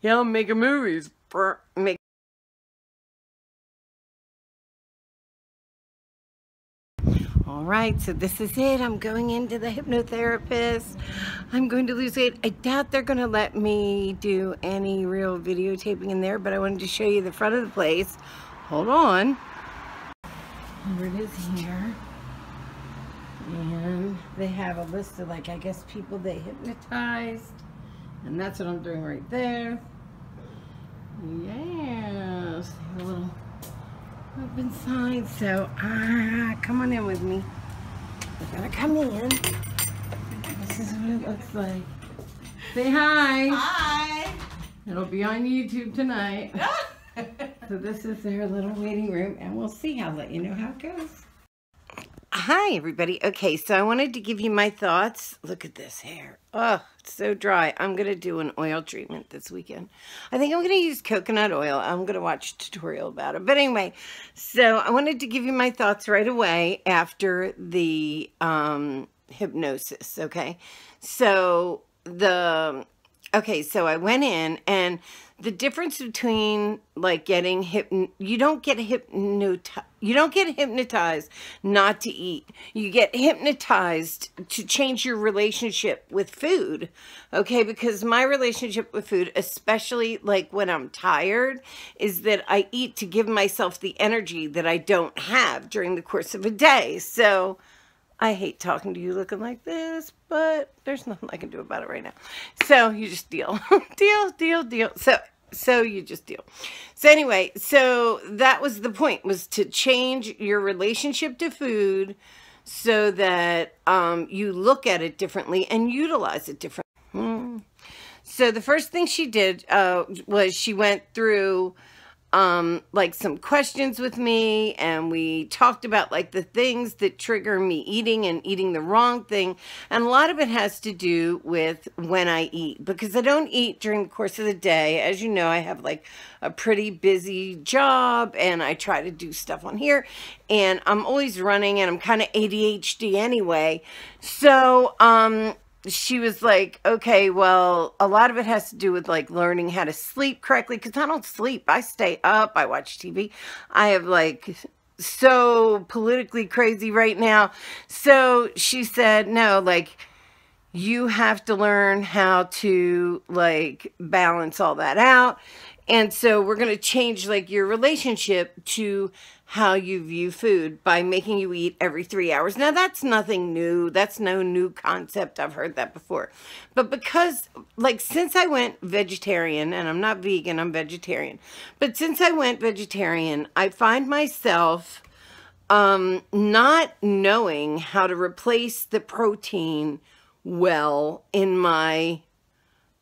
Yeah, I'm making movies. All right, so this is it. I'm going into the hypnotherapist. I'm going to lose weight. I doubt they're going to let me do any real videotaping in there, but I wanted to show you the front of the place. Hold on. Here it is here. And they have a list of, like, I guess people they hypnotized. And that's what I'm doing right there. Yes. A little open sign. So, come on in with me. We're gonna come in. This is what it looks like. Say hi. Hi. It'll be on YouTube tonight. So this is their little waiting room, and we'll see. I'll let you know how it goes. Hi, everybody. Okay, so I wanted to give you my thoughts. Look at this hair. Oh, it's so dry. I'm going to do an oil treatment this weekend. I think I'm going to use coconut oil. I'm going to watch a tutorial about it. But anyway, so I wanted to give you my thoughts right away after the hypnosis, okay? So so I went in, and the difference between like getting you don't get hypnotized not to eat. You get hypnotized to change your relationship with food, okay? Because my relationship with food, especially like when I'm tired, is that I eat to give myself the energy that I don't have during the course of a day. So I hate talking to you looking like this, but there's nothing I can do about it right now. So you just deal. deal. So you just deal. So anyway, so that was the point, was to change your relationship to food so that you look at it differently and utilize it differently. So the first thing she did was she went through like some questions with me, and we talked about like the things that trigger me eating and eating the wrong thing. And a lot of it has to do with when I eat, because I don't eat during the course of the day. As you know, I have like a pretty busy job, and I try to do stuff on here, and I'm always running, and I'm kind of ADHD anyway. So, she was like, okay, well, a lot of it has to do with like learning how to sleep correctly, because I don't sleep. I stay up, I watch TV. I have like so politically crazy right now. So she said, no, like, you have to learn how to like balance all that out. And so we're going to change like your relationship to how you view food by making you eat every 3 hours. Now that's nothing new. That's no new concept. I've heard that before. But because like since I went vegetarian, and I'm not vegan, I'm vegetarian. But since I went vegetarian, I find myself not knowing how to replace the protein well in my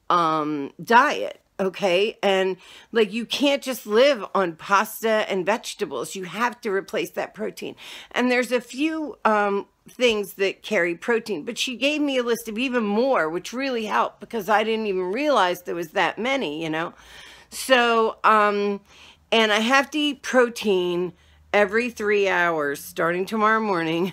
diet. Okay. And like, you can't just live on pasta and vegetables. You have to replace that protein. And there's a few things that carry protein, but she gave me a list of even more, which really helped, because I didn't even realize there was that many, you know? So, and I have to eat protein every 3 hours starting tomorrow morning.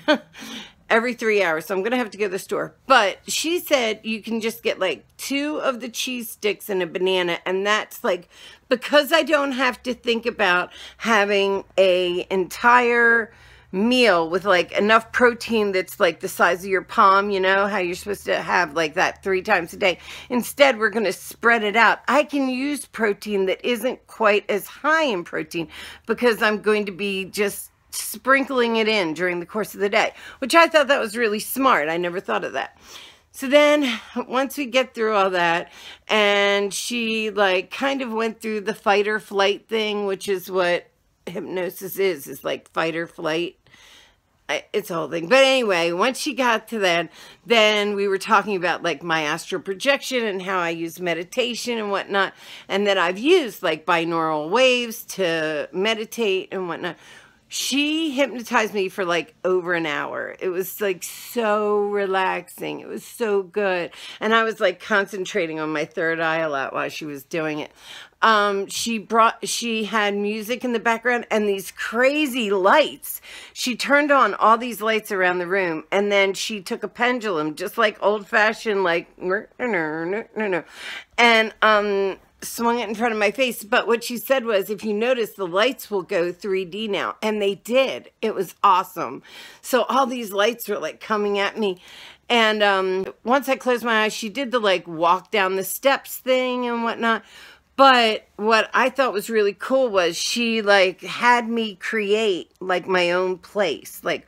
Every 3 hours. So I'm going to have to go to the store. But she said you can just get like 2 of the cheese sticks and a banana. And that's like, because I don't have to think about having a entire meal with like enough protein that's like the size of your palm, you know, how you're supposed to have like that 3 times a day. Instead, we're going to spread it out. I can use protein that isn't quite as high in protein, because I'm going to be just sprinkling it in during the course of the day, which I thought that was really smart. I never thought of that. So then once we get through all that, and she like kind of went through the fight or flight thing, which is what hypnosis is like fight or flight. It's a whole thing. But anyway, once she got to that, then we were talking about like my astral projection and how I use meditation and whatnot, and that I've used like binaural waves to meditate and whatnot. She hypnotized me for like over an hour. It was like so relaxing. It was so good. And I was like concentrating on my third eye a lot while she was doing it. She had music in the background and these crazy lights. She turned on all these lights around the room, and then she took a pendulum, just like old fashioned, like, and swung it in front of my face. But what she said was, if you notice, the lights will go 3D now. And they did. It was awesome. So all these lights were like coming at me. And once I closed my eyes, she did the like walk down the steps thing and whatnot. But what I thought was really cool was she like had me create like my own place, like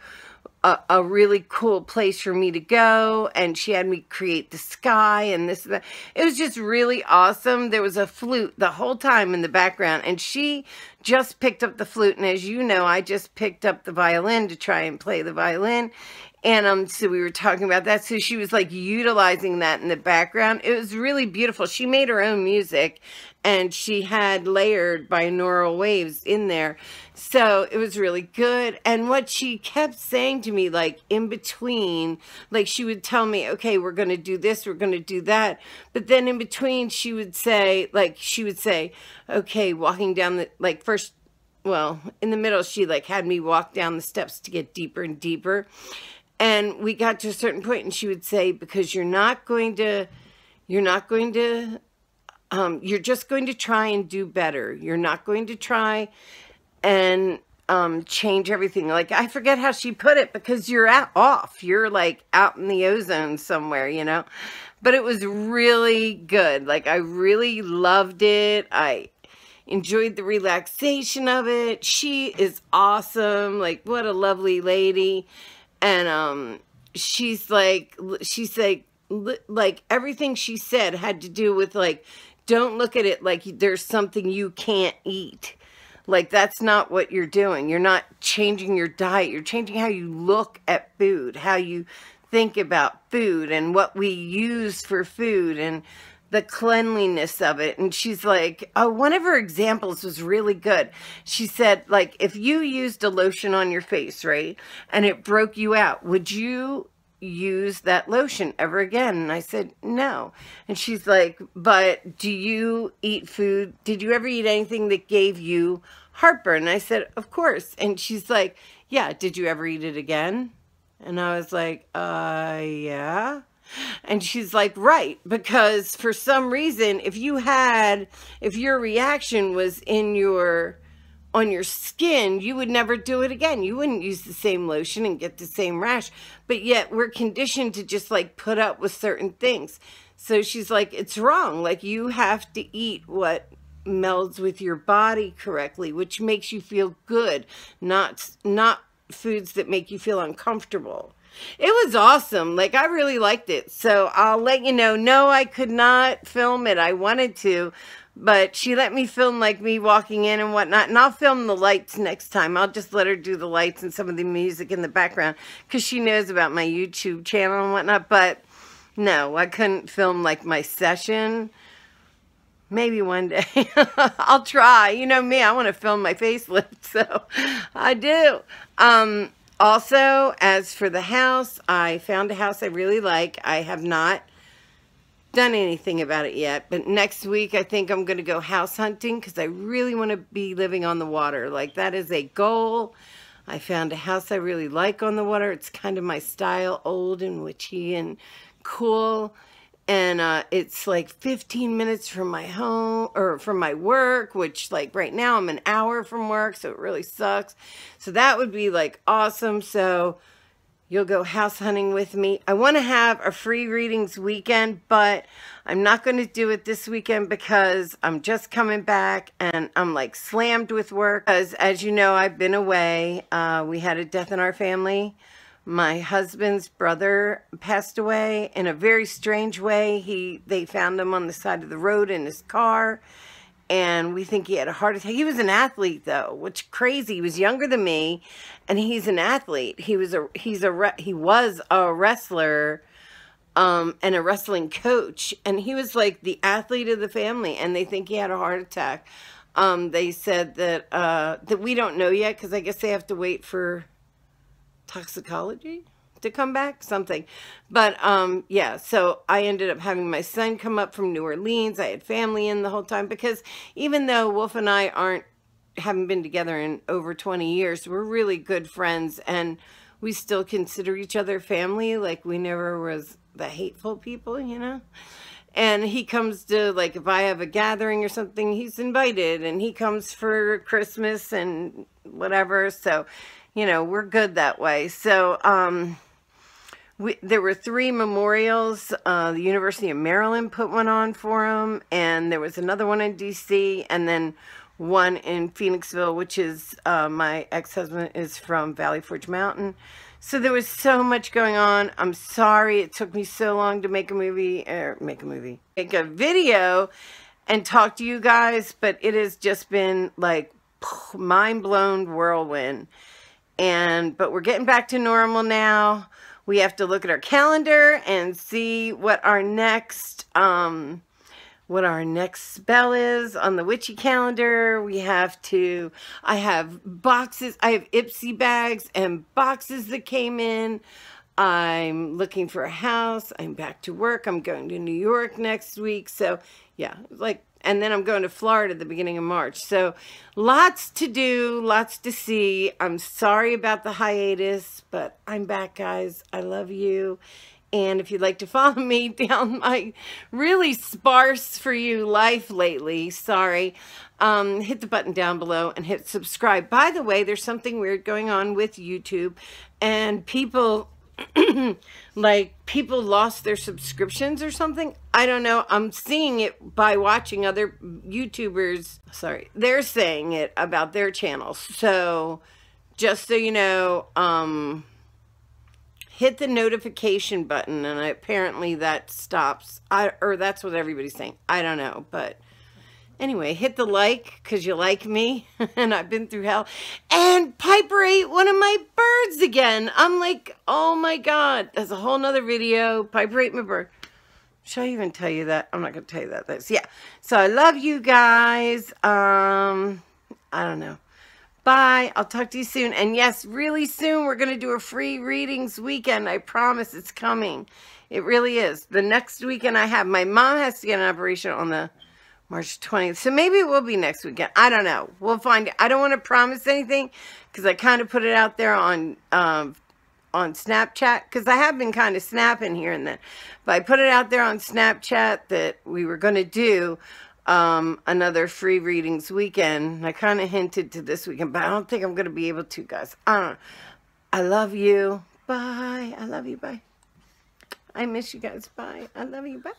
a really cool place for me to go. And she had me create the sky and this and that. It was just really awesome. There was a flute the whole time in the background, and she just picked up the flute. And as you know, I just picked up the violin to try and play the violin. And so we were talking about that. So she was like utilizing that in the background. It was really beautiful. She made her own music, and she had layered binaural waves in there. So it was really good. And what she kept saying to me, like in between, like she would tell me, okay, we're going to do this, we're going to do that. But then in between, she would say, okay, walking down the, like first, well, in the middle, she like had me walk down the steps to get deeper and deeper. And we got to a certain point, and she would say, because you're just going to try and do better. You're not going to try and change everything. Like, I forget how she put it, because you're off. You're like out in the ozone somewhere, you know. But it was really good. Like, I really loved it. I enjoyed the relaxation of it. She is awesome. Like, what a lovely lady. And she's like everything she said had to do with like, don't look at it like there's something you can't eat. Like, that's not what you're doing. You're not changing your diet. You're changing how you look at food, how you think about food, and what we use for food, and the cleanliness of it. And she's like, oh, one of her examples was really good. She said, like, if you used a lotion on your face, right, and it broke you out, would you use that lotion ever again? And I said, no. And she's like, but do you eat food? Did you ever eat anything that gave you heartburn? And I said, of course. And she's like, yeah, did you ever eat it again? And I was like, yeah. And she's like, right, because for some reason, if your reaction was on your skin, you would never do it again. You wouldn't use the same lotion and get the same rash. But yet we're conditioned to just like put up with certain things. So she's like, it's wrong. Like, you have to eat what melds with your body correctly, which makes you feel good, not foods that make you feel uncomfortable. It was awesome. Like, I really liked it. So I'll let you know. No, I could not film it. I wanted to, but she let me film like me walking in and whatnot. And I'll film the lights next time. I'll just let her do the lights and some of the music in the background, because she knows about my YouTube channel and whatnot. But no, I couldn't film like my session. Maybe one day. I'll try. You know me, I want to film my facelift. So I do. Also, as for the house, I found a house I really like. I have not done anything about it yet, but next week I think I'm going to go house hunting, because I really want to be living on the water. Like, that is a goal. I found a house I really like on the water. It's kind of my style, old and witchy and cool. And it's like 15 minutes from my home, or from my work, which like right now I'm an hour from work, so it really sucks. So that would be like awesome. So you'll go house hunting with me. I want to have a free readings weekend, but I'm not going to do it this weekend because I'm just coming back and I'm like slammed with work. Because as you know, I've been away. We had a death in our family. My husband's brother passed away in a very strange way. They found him on the side of the road in his car, and we think he had a heart attack. He was an athlete, though, which is crazy. He was younger than me, and he's an athlete. He was a wrestler, and a wrestling coach, and he was like the athlete of the family, and they think he had a heart attack. They said that that we don't know yet, because I guess they have to wait for toxicology to come back, something. But yeah, so I ended up having my son come up from New Orleans. I had family in the whole time, because even though Wolf and I haven't been together in over 20 years, we're really good friends, and we still consider each other family. Like, we never was the hateful people, you know. And he comes to, like, if I have a gathering or something, he's invited, and he comes for Christmas and whatever. So, you know, we're good that way. So, there were 3 memorials. The University of Maryland put one on for him, and there was another one in DC, and then one in Phoenixville, which is, my ex-husband is from Valley Forge Mountain. So there was so much going on. I'm sorry it took me so long to make a video and talk to you guys, but it has just been like mind-blown whirlwind. But we're getting back to normal now. We have to look at our calendar and see what our next spell is on the witchy calendar. I have boxes, I have Ipsy bags and boxes that came in. I'm looking for a house. I'm back to work. I'm going to New York next week. So yeah, and then I'm going to Florida at the beginning of March. So lots to do, lots to see. I'm sorry about the hiatus, but I'm back, guys. I love you. And if you'd like to follow me down my really sparse for you life lately, sorry, hit the button down below and hit subscribe. By the way, there's something weird going on with YouTube, and people, people lost their subscriptions or something. I don't know. I'm seeing it by watching other YouTubers. Sorry, they're saying it about their channels. So just so you know, hit the notification button, and apparently that stops. Or that's what everybody's saying. I don't know, but anyway, hit the like because you like me, and I've been through hell. And Piper ate one of my birds again. I'm like, oh my God, that's a whole nother video. Piper ate my bird. Should I even tell you that? I'm not going to tell you that. Yeah. So I love you guys. I don't know. Bye. I'll talk to you soon. And yes, really soon, we're going to do a free readings weekend. I promise it's coming. It really is. The next weekend I have, my mom has to get an operation on the March 20th. So maybe it will be next weekend. I don't know. We'll find it. I don't want to promise anything because I kind of put it out there on Snapchat, because I have been kind of snapping here and then. But I put it out there on Snapchat that we were going to do another free readings weekend. I kind of hinted to this weekend, but I don't think I'm going to be able to, guys. I don't know. I love you. Bye. I love you. Bye. I miss you guys. Bye. I love you. Bye.